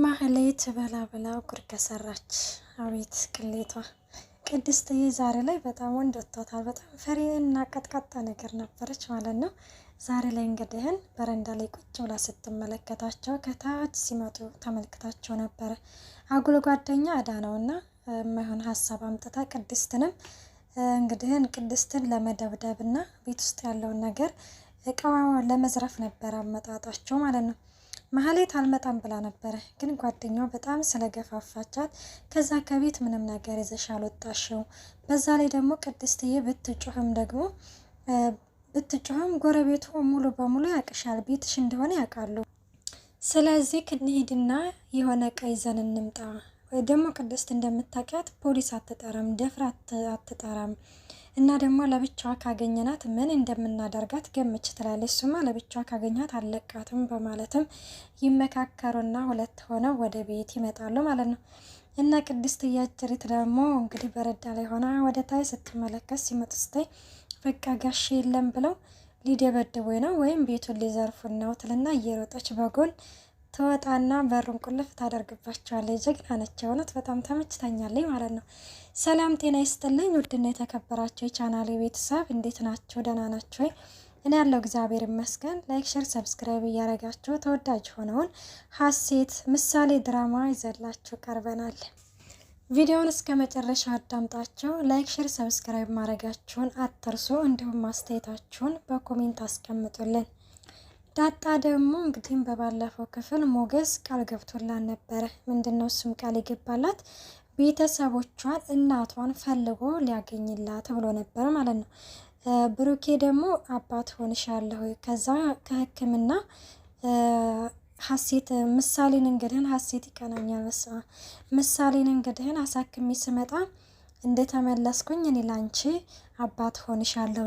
ማህሌት በላ በላ ጉድ ከሰራች። አቤት ቅሌቷ! ቅድስትዬ ዛሬ ላይ በጣም ወንድ ወጥቷታል። በጣም ፈሪና ቀጥቃጣ ነገር ነበረች ማለት ነው። ዛሬ ላይ እንግዲህን በረንዳ ላይ ቁጭ ብላ ስትመለከታቸው ከታች ሲመጡ ተመልክታቸው ነበረ። አጉል ጓደኛ እዳ ነውና የማይሆን ሀሳብ አምጥታ ቅድስትንም እንግዲህን ቅድስትን ለመደብደብና ቤት ውስጥ ያለውን ነገር እቃዋን ለመዝረፍ ነበር አመጣጣቸው ማለት ነው። ማህሌት አልመጣም ብላ ነበረ፣ ግን ጓደኛው በጣም ስለገፋፋቻት ከዛ ከቤት ምንም ነገር ይዘሽ አልወጣሽው። በዛ ላይ ደግሞ ቅድስትዬ ብትጮህም ጎረቤቱ ሙሉ በሙሉ ያቅሻል፣ ቤትሽ እንደሆነ ያውቃሉ። ስለዚህ ክንሄድና የሆነ እቃ ይዘን እንምጣ። ደግሞ ቅድስት እንደምታውቂያት ፖሊስ አትጠራም፣ ደፍራ አትጠራም። እና ደግሞ ለብቻዋ ካገኘናት ምን እንደምናደርጋት ገምች ትላለች። እሱማ ለብቻዋ ካገኘናት አለቃትም በማለትም ይመካከሩና ሁለት ሆነው ወደ ቤት ይመጣሉ ማለት ነው። እና ቅድስት እያጀሪት ደግሞ እንግዲህ በረዳ ላይ ሆና ወደ ታይ ስትመለከት ሲመጡ ስታይ በቃ ጋሽ የለም ብለው ሊደበድቡ ነው ወይም ቤቱን ሊዘርፉን ነው ትልና እየሮጠች በጎን ተወጣና በሩን ቁልፍ ታደርግባቸዋለች። ጀግና ነች እውነት፣ በጣም ተመችታኛለች ማለት ነው። ሰላም ጤና ይስጥልኝ ውድና የተከበራችሁ የቻናሌ ቤተሰብ እንዴት ናችሁ? ደህና ናችሁ ወይ? እኔ ያለው እግዚአብሔር ይመስገን። ላይክ ሼር ሰብስክራይብ እያደረጋችሁ ተወዳጅ ሆነውን ሀሴት ምሳሌ ድራማ ይዘላችሁ ቀርበናል። ቪዲዮውን እስከ መጨረሻ አዳምጣችሁ ላይክ ሼር ሰብስክራይብ ማድረጋችሁን አትርሱ። እንዲሁም አስተያየታችሁን በኮሜንት አስቀምጡልን። ዳጣ ደግሞ እንግዲህ በባለፈው ክፍል ሞገስ ቃል ገብቶላት ነበረ። ምንድነው እሱም ቃል ይገባላት ቤተሰቦቿን እናቷን ፈልጎ ሊያገኝላት ብሎ ነበር ማለት ነው። ብሩኬ ደግሞ አባት ሆንሻለሁ ከዛ ከሕክምና ሀሴት ምሳሌን እንግዲህን ሀሴት ይቀናኛል ምሳሌን እንግዲህን አሳክሚ ስመጣ እንደተመለስኩኝ እኔ ላንቺ አባት ሆንሻለሁ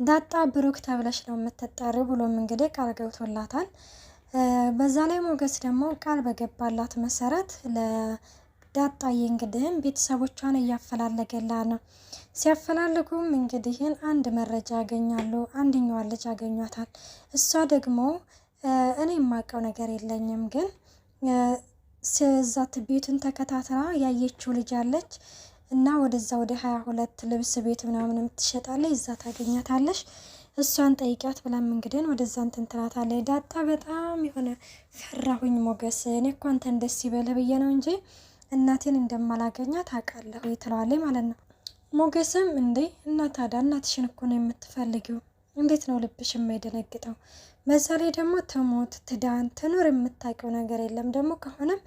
ዳጣ ብሩክ ተብለሽ ነው የምትጠሪው ብሎም እንግዲህ ቃል ገብቶላታል። በዛ ላይ ሞገስ ደግሞ ቃል በገባላት መሰረት ለዳጣዬ እንግዲህን ቤተሰቦቿን እያፈላለገላ ነው። ሲያፈላልጉም እንግዲህን አንድ መረጃ ያገኛሉ። አንደኛዋ ልጅ ያገኟታል። እሷ ደግሞ እኔ የማውቀው ነገር የለኝም፣ ግን ሲዛት ቤቱን ተከታትላ ያየችው ልጅ አለች እና ወደዛ ወደ 22 ልብስ ቤት ምናምን የምትሸጣለች፣ እዛ ታገኛታለሽ፣ እሷን ጠይቂያት ብላም እንግዲህ ወደዛ እንትን ትላታለች። ዳጣ በጣም የሆነ ፈራሁኝ ሞገስ፣ እኔ እኮ አንተን ደስ ይበልህ ብዬ ነው እንጂ እናቴን እንደማላገኛት አውቃለሁ ትለዋለች ማለት ነው። ሞገስም እንዴ እና ታዲያ እናትሽን እኮ ነው የምትፈልጊው፣ እንዴት ነው ልብሽ የማይደነግጠው? በዛ ላይ ደግሞ ትሞት ትዳን ትኑር የምታውቂው ነገር የለም። ደግሞ ከሆነም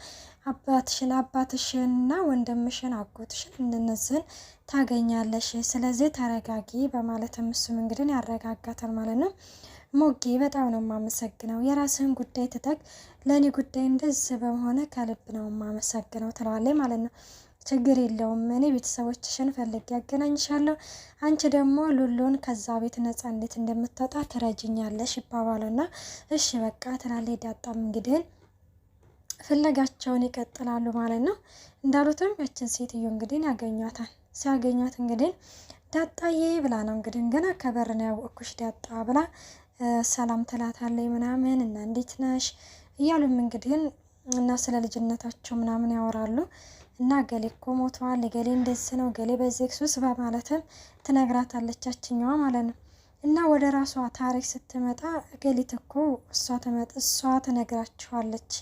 አባትሽንና ወንድምሽን አጎትሽን እነዚህን ታገኛለሽ። ስለዚህ ተረጋጊ በማለትም እሱም እንግዲህ ያረጋጋታል ማለት ነው። ሞጌ በጣም ነው የማመሰግነው፣ የራስህን ጉዳይ ትተክ ለእኔ ጉዳይ እንደዚህ በመሆነ ከልብ ነው የማመሰግነው ትለዋለች ማለት ነው። ችግር የለውም፣ እኔ ቤተሰቦችሽን ፈልጌ ያገናኝሻለሁ፣ አንቺ ደግሞ ሉሉን ከዛ ቤት ነፃ እንዴት እንደምትወጣ ትረጅኛለሽ ይባባሉና እሺ በቃ ትላለች። ዳጣም እንግዲህ ፍለጋቸውን ይቀጥላሉ ማለት ነው። እንዳሉትም ያችን ሴትዮ እንግዲህ ያገኟታል። ሲያገኟት እንግዲህ ዳጣዬ ብላ ነው እንግዲህ ገና ከበር ነው ያወቅኩሽ ዳጣ ብላ ሰላም ትላታለች ምናምን እና እንዴት ነሽ እያሉም እንግዲህ እና ስለ ልጅነታቸው ምናምን ያወራሉ። እና ገሌ እኮ ሞተዋል፣ ገሌ እንደዚህ ነው፣ ገሌ በዚህ ሱስ በማለትም ትነግራታለች ያችኛዋ ማለት ነው። እና ወደ ራሷ ታሪክ ስትመጣ ገሊት እኮ እሷ ትነግራችኋለች።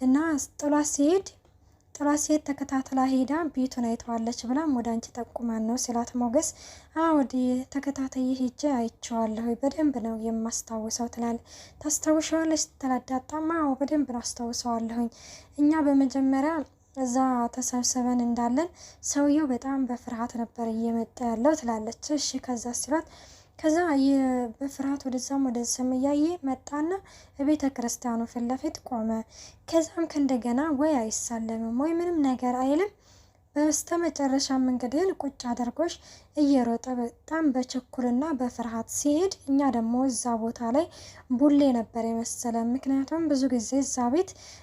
እና ጥሏት ሲሄድ ተከታትላ ሄዳ ቤቱን አይተዋለች ብላም ወደ አንቺ ጠቁማን ነው ሲላት ሞገስ ወደ ተከታታይ ሄጄ አይቼዋለሁ በደንብ ነው የማስታውሰው ትላለች። ታስታውሻለች ስትላዳጣማ በደንብ ነው አስታውሰዋለሁኝ። እኛ በመጀመሪያ እዛ ተሰብስበን እንዳለን ሰውየው በጣም በፍርሃት ነበር እየመጣ ያለው ትላለች። እሺ ከዛ ሲሏት ከዛ በፍርሃት ወደዛም ወደዛም እያየ መጣና ቤተ ክርስቲያኑ ፊት ለፊት ቆመ። ከዛም ከእንደገና ወይ አይሳለምም ወይ ምንም ነገር አይልም። በስተመጨረሻም እንግዲህ ቁጭ አድርጎሽ እየሮጠ በጣም በችኩልና በፍርሃት ሲሄድ እኛ ደግሞ እዛ ቦታ ላይ ቡሌ ነበር የመሰለ። ምክንያቱም ብዙ ጊዜ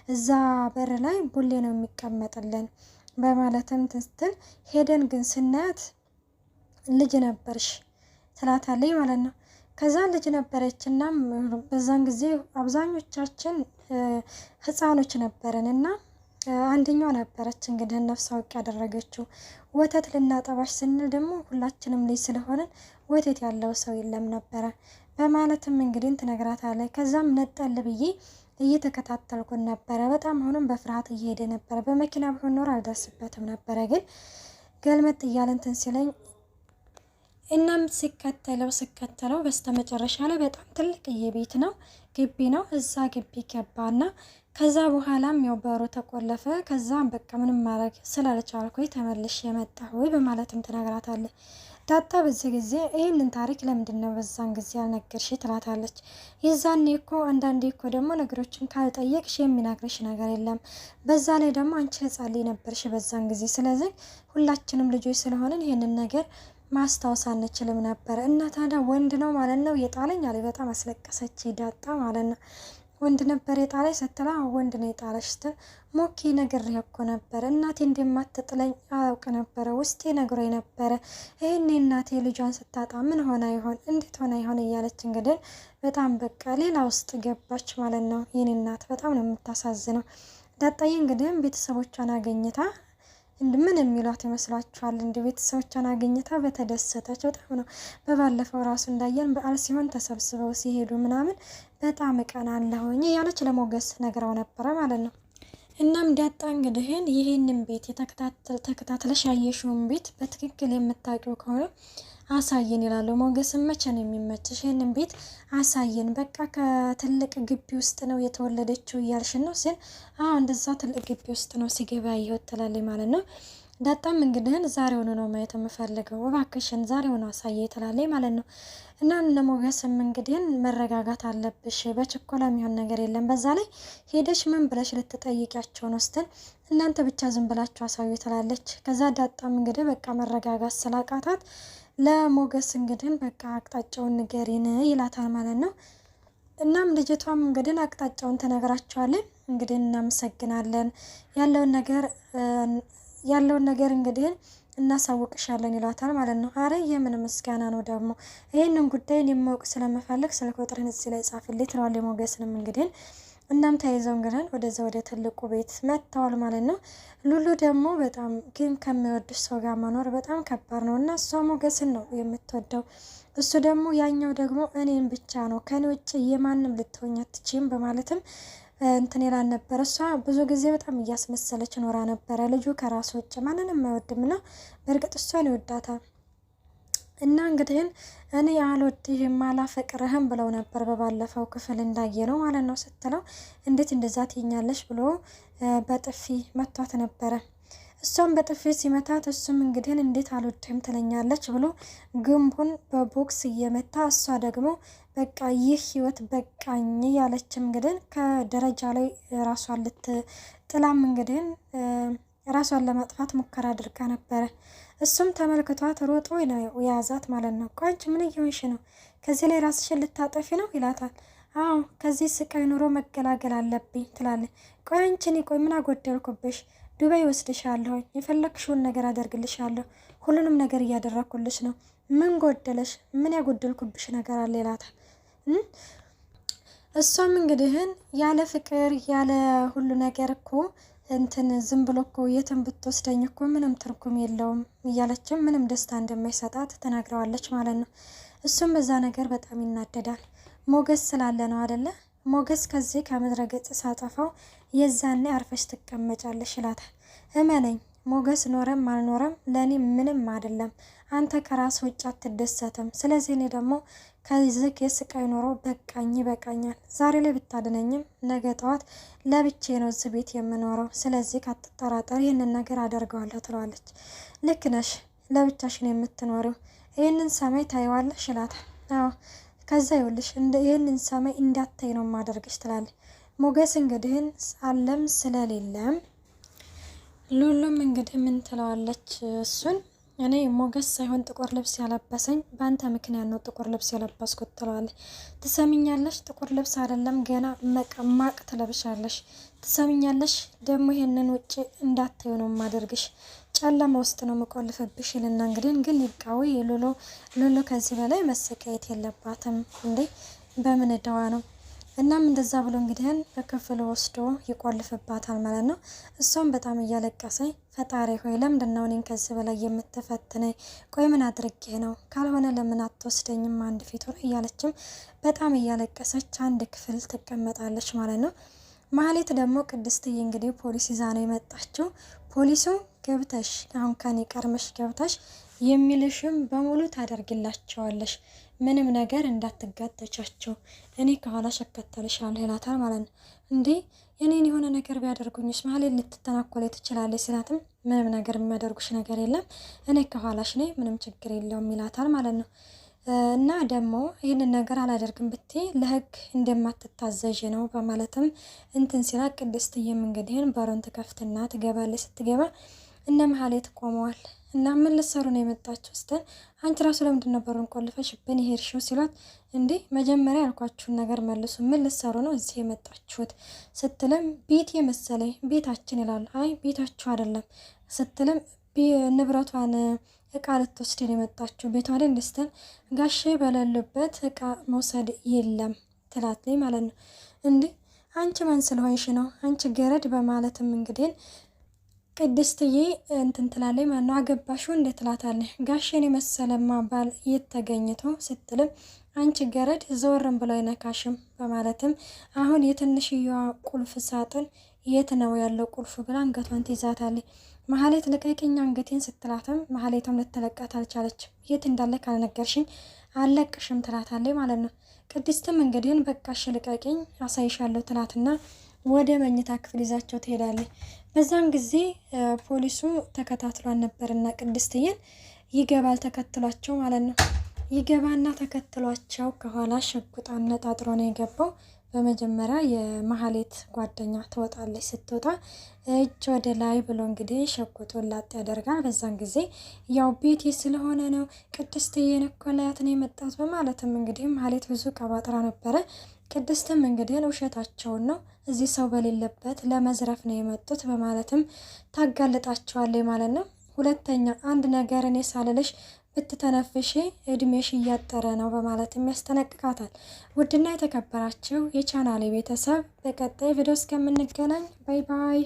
እዛ በር ላይ ቡሌ ነው የሚቀመጥልን በማለትም ትስትል ሄደን ግን ስናያት ልጅ ነበርሽ ትላታለች ማለት ነው። ከዛ ልጅ ነበረችና በዛን ጊዜ አብዛኞቻችን ህፃኖች ነበርን እና አንደኛው ነበረች እንግዲህ ነፍስ አውቅ ያደረገችው። ወተት ልናጠባሽ ስንል ደግሞ ሁላችንም ልጅ ስለሆነን ወተት ያለው ሰው የለም ነበረ በማለትም እንግዲህ ትነግራታለች። ከዛም ነጠል ብዬ እየተከታተልኩን ነበረ። በጣም አሁንም በፍርሃት እየሄደ ነበረ። በመኪና ቢሆን ኖር አልደርስበትም ነበረ፣ ግን ገልመጥ እያለ እንትን ሲለኝ እናም ስከተለው በስተመጨረሻ ላይ በጣም ትልቅዬ ቤት ነው ግቢ ነው። እዛ ግቢ ገባና ከዛ በኋላም ያው በሩ ተቆለፈ። ከዛ በቃ ምንም ማድረግ ስላልቻልኩኝ ተመልሼ የመጣሁ በማለትም ትነግራታለች። ዳጣ በዚህ ጊዜ ይህንን ታሪክ ለምንድን ነው በዛን ጊዜ ያልነገርሽ ትላታለች። የዛኔ እኮ አንዳንዴ እኮ ደግሞ ነገሮችን ካልጠየቅሽ የሚናግርሽ ነገር የለም። በዛ ላይ ደግሞ አንቺ ህጻን ልጅ ነበርሽ በዛን ጊዜ። ስለዚህ ሁላችንም ልጆች ስለሆንን ይህንን ነገር ማስታወስ አንችልም ነበር። እና ታዲያ ወንድ ነው ማለት ነው የጣለኝ አለ። በጣም አስለቀሰች ዳጣ ማለት ነው። ወንድ ነበር የጣለኝ ስትላ ወንድ ነው የጣለሽ ስትል ሞኬ ነግሬህ እኮ ነበር እናቴ እንደማትጥለኝ አያውቅ ነበረ፣ ውስጤ ነግሮኝ ነበረ። ይሄኔ እናቴ ልጇን ስታጣ ምን ሆና ይሆን እንዴት ሆና ይሆን እያለች እንግዲህ በጣም በቃ ሌላ ውስጥ ገባች ማለት ነው። የኔ እናት በጣም ነው የምታሳዝነው። ዳጣዬ እንግዲህ ቤተሰቦቿን አገኝታ ምን የሚሏት ይመስላችኋል? እንደ ቤተሰቦቿን አገኝታ በተደሰተች በጣም ነው። በባለፈው ራሱ እንዳየን በዓል ሲሆን ተሰብስበው ሲሄዱ ምናምን በጣም እቀናለሁኝ እያለች ለሞገስ ነግረው ነበረ ማለት ነው። እናም ዳጣ እንግዲህ ይህንን ቤት ተከታትለሽ ያየሽውን ቤት በትክክል የምታውቂው ከሆነ አሳየን ይላሉ። ሞገስም መቼ ነው የሚመችሽ? ይህንን ቤት አሳየን፣ በቃ ከትልቅ ግቢ ውስጥ ነው የተወለደችው እያልሽ ነው ሲል፣ አዎ እንደዛ ትልቅ ግቢ ውስጥ ነው ሲገባ ያየሁት ትላለች ማለት ነው። ዳጣም እንግዲህ ዛሬውኑ ነው ማየት የምፈልገው፣ እባክሽን ዛሬውኑ አሳየ ትላለች ማለት ነው። እና እነ ሞገስም እንግዲህ መረጋጋት አለብሽ፣ በችኮላ የሚሆን ነገር የለም። በዛ ላይ ሄደሽ ምን ብለሽ ልትጠይቂያቸው ነው ስትል፣ እናንተ ብቻ ዝም ብላችሁ አሳዩ ትላለች። ከዛ ዳጣም እንግዲህ በቃ መረጋጋት ስላቃታት ለሞገስ እንግዲህ በቃ አቅጣጫውን ንገሪን ይላታል ማለት ነው። እናም ልጅቷም እንግዲህ አቅጣጫውን ትነግራቸዋለን። እንግዲህ እናመሰግናለን ያለውን ነገር እንግዲህ እናሳውቅሻለን ይላታል ማለት ነው። አረ የምን ምስጋና ነው ደግሞ ይህንን ጉዳይን የማውቅ ስለምፈልግ ስልክ ቁጥርን እዚህ ላይ ጻፍልኝ ትለዋለች ሞገስንም እንግዲህ እናም ተይዘው እንግዲህ ወደዛ ወደ ትልቁ ቤት መጥተዋል ማለት ነው። ሉሉ ደግሞ በጣም ግን ከሚወድሽ ሰው ጋር መኖር በጣም ከባድ ነው እና እሷ ሞገስን ነው የምትወደው፣ እሱ ደግሞ ያኛው ደግሞ እኔን ብቻ ነው ከኔ ውጭ የማንም ልትሆኝ አትችይም በማለትም እንትን ይላል ነበር። እሷ ብዙ ጊዜ በጣም እያስመሰለች ኖራ ነበረ። ልጁ ከራሱ ውጭ ማንንም አይወድም ነው። በእርግጥ እሷን ይወዳታል። እና እንግዲህ እኔ አልወድህም አላፈቅርህም ብለው ነበር በባለፈው ክፍል እንዳየ ነው ማለት ነው ስትለው፣ እንዴት እንደዛ ትይኛለሽ ብሎ በጥፊ መቷት ነበረ። እሷም በጥፊ ሲመታት እሱም እንግዲህ እንዴት አልወድህም ትለኛለች ብሎ ግንቡን በቦክስ እየመታ፣ እሷ ደግሞ በቃ ይህ ህይወት በቃኝ ያለችም እንግዲህ ከደረጃ ላይ ራሷን ልትጥላም እንግዲህ ራሷን ለማጥፋት ሙከራ አድርጋ ነበረ። እሱም ተመልክቷት ሮጦ ነው የያዛት ማለት ነው። ቆይ አንቺ ምን እየሆንሽ ነው? ከዚህ ላይ ራስሽን ልታጠፊ ነው ይላታል። አዎ ከዚህ ስቃይ ኑሮ መገላገል አለብኝ ትላለች። ቆይ አንቺ ቆይ ምን አጎደልኩብሽ? ዱባይ ወስድሻለሁ፣ የፈለግሽውን ነገር አደርግልሻለሁ፣ ሁሉንም ነገር እያደረኩልሽ ነው። ምን ጎደለሽ? ምን ያጎደልኩብሽ ነገር አለ ይላታል። እሷም እንግዲህን ያለ ፍቅር ያለ ሁሉ ነገር እኮ እንትን ዝም ብሎ እኮ የትም ብትወስደኝ እኮ ምንም ትርጉም የለውም እያለችም ምንም ደስታ እንደማይሰጣት ተናግረዋለች ማለት ነው። እሱም በዛ ነገር በጣም ይናደዳል። ሞገስ ስላለ ነው አደለ? ሞገስ ከዚህ ከምድረ ገጽ ሳጠፋው የዛኔ አርፈሽ ትቀመጫለሽ ይላታል። እመነኝ ሞገስ ኖረም አልኖረም ለእኔ ምንም አይደለም። አንተ ከራስ ውጭ አትደሰትም። ስለዚህ እኔ ደግሞ ከዚህ የስቃይ ኖሮ በቃኝ ይበቃኛል። ዛሬ ላይ ብታድነኝም ነገ ጠዋት ለብቼ ነው እዚህ ቤት የምኖረው። ስለዚህ ካትጠራጠር ይህንን ነገር አደርገዋለሁ ትለዋለች። ልክ ነሽ፣ ለብቻሽን የምትኖሪው ይህንን ሰማይ ታይዋለሽ ይላታል። አዎ ከዛ ይኸውልሽ ይህንን ሰማይ እንዳታይ ነው ማደርግሽ ትላለች። ሞገስ እንግዲህን አለም ስለሌለም ሉሉም እንግዲህ ምን ትለዋለች እሱን እኔ ሞገስ ሳይሆን ጥቁር ልብስ ያለበሰኝ በአንተ ምክንያት ነው ጥቁር ልብስ ያለበስኩት ትለዋለች። ትሰሚኛለሽ? ጥቁር ልብስ አይደለም ገና መቀማቅ ትለብሻለሽ። ትሰሚኛለሽ? ደግሞ ይሄንን ውጭ እንዳታዩ ነው ማደርግሽ። ጨለማ ውስጥ ነው መቆልፍብሽ ይልና እንግዲህ ግን ይብቃው ሉሉ ከዚህ በላይ መሰቃየት የለባትም እንዴ በምን እዳዋ ነው። እናም እንደዛ ብሎ እንግዲህ በክፍል ወስዶ ይቆልፍባታል ማለት ነው። እሷም በጣም እያለቀሰኝ ፈጣሪ ሆይ ለምንድን ነው እኔን ከዚህ በላይ የምትፈትነኝ? ቆይ ምን አድርጌ ነው? ካልሆነ ለምን አትወስደኝም አንድ ፊት ሆነ እያለችም በጣም እያለቀሰች አንድ ክፍል ትቀመጣለች ማለት ነው። ማህሌት ደግሞ ቅድስትዬ እንግዲህ ፖሊስ ይዛ ነው የመጣችው። ፖሊሱ ገብተሽ አሁን ከኔ ቀርመሽ ገብተሽ የሚልሽም በሙሉ ታደርግላቸዋለሽ፣ ምንም ነገር እንዳትጋተቻቸው፣ እኔ ከኋላሽ እከተልሻለሁ ይላታል ማለት ነው። እንዴ የኔን የሆነ ነገር ቢያደርጉኝስ? ማህሌት ልትተናኮል ትችላለች ሲላትም ምንም ነገር የሚያደርጉሽ ነገር የለም እኔ ከኋላሽ ነኝ፣ ምንም ችግር የለውም ይላታል ማለት ነው። እና ደግሞ ይህንን ነገር አላደርግም ብትይ ለህግ እንደማትታዘዥ ነው በማለትም እንትን ሲላ ቅድስትዬም እንግዲህን በሩን ትከፍትና ትገባለች። ስትገባ እነ መሀሌት ቆመዋል። እና ምን ልትሰሩ ነው የመጣችሁ ስትል አንቺ ራሱ ለምንድን ነው በሩን ቆልፈሽ ብን ሄድሽው ሲሏት እንዴ መጀመሪያ ያልኳችሁን ነገር መልሱ፣ ምን ልትሰሩ ነው እዚህ የመጣችሁት ስትልም ቤት የመሰለኝ ቤታችን ይላሉ። አይ ቤታችሁ አይደለም ስትልም ንብረቷን እቃ ልትወስድ የመጣችሁ ቤቷ አይደል ስትል ጋሼ በሌሉበት እቃ መውሰድ የለም ትላትለኝ ማለት ነው። እንዴ አንቺ ማን ስለሆንሽ ነው አንቺ ገረድ በማለትም እንግዲህ ቅድስትዬ እንትን ትላለች ማለት ነው። አገባሽው እንደ ትላታለች። ጋሼን የመሰለማ ባል የት ተገኝቶ ስትልም አንቺ ገረድ ዘወርም ብሎ አይነካሽም በማለትም አሁን የትንሽዬዋ ቁልፍ ሳጥን የት ነው ያለው ቁልፍ ብላ አንገቷን ትይዛታለች። መሀሌት ልቀቂኝ አንገቴን ስትላትም መሀሌትም ልትለቃት አልቻለችም። የት እንዳለ ካልነገርሽኝ አለቅሽም ትላታለች ማለት ነው። ቅድስትም እንግዲህን በቃሽ ልቀቂኝ አሳይሻለሁ ትላትና ወደ መኝታ ክፍል ይዛቸው ትሄዳለች። በዛን ጊዜ ፖሊሱ ተከታትሏን ነበርና ቅድስትዬን ይገባል ተከትሏቸው ማለት ነው። ይገባና ተከትሏቸው ከኋላ ሽጉጥ አነጣጥሮ ነው የገባው። በመጀመሪያ የመሀሌት ጓደኛ ትወጣለች። ስትወጣ እጅ ወደ ላይ ብሎ እንግዲህ ሸጉጡን ላጥ ያደርጋል። በዛን ጊዜ ያው ቤቴ ስለሆነ ነው ቅድስትዬን እኮ ላያት ነው የመጣት በማለትም እንግዲህ መሀሌት ብዙ ቀባጥራ ነበረ። ቅድስትም እንግዲህ ውሸታቸውን ነው እዚህ ሰው በሌለበት ለመዝረፍ ነው የመጡት በማለትም ታጋልጣቸዋለች ማለት ነው። ሁለተኛ አንድ ነገር እኔ ሳልልሽ ብትተነፍሺ እድሜሽ እያጠረ ነው በማለትም ያስጠነቅቃታል። ውድና የተከበራችሁ የቻናሌ ቤተሰብ በቀጣይ ቪዲዮ እስከምንገናኝ ባይ ባይ።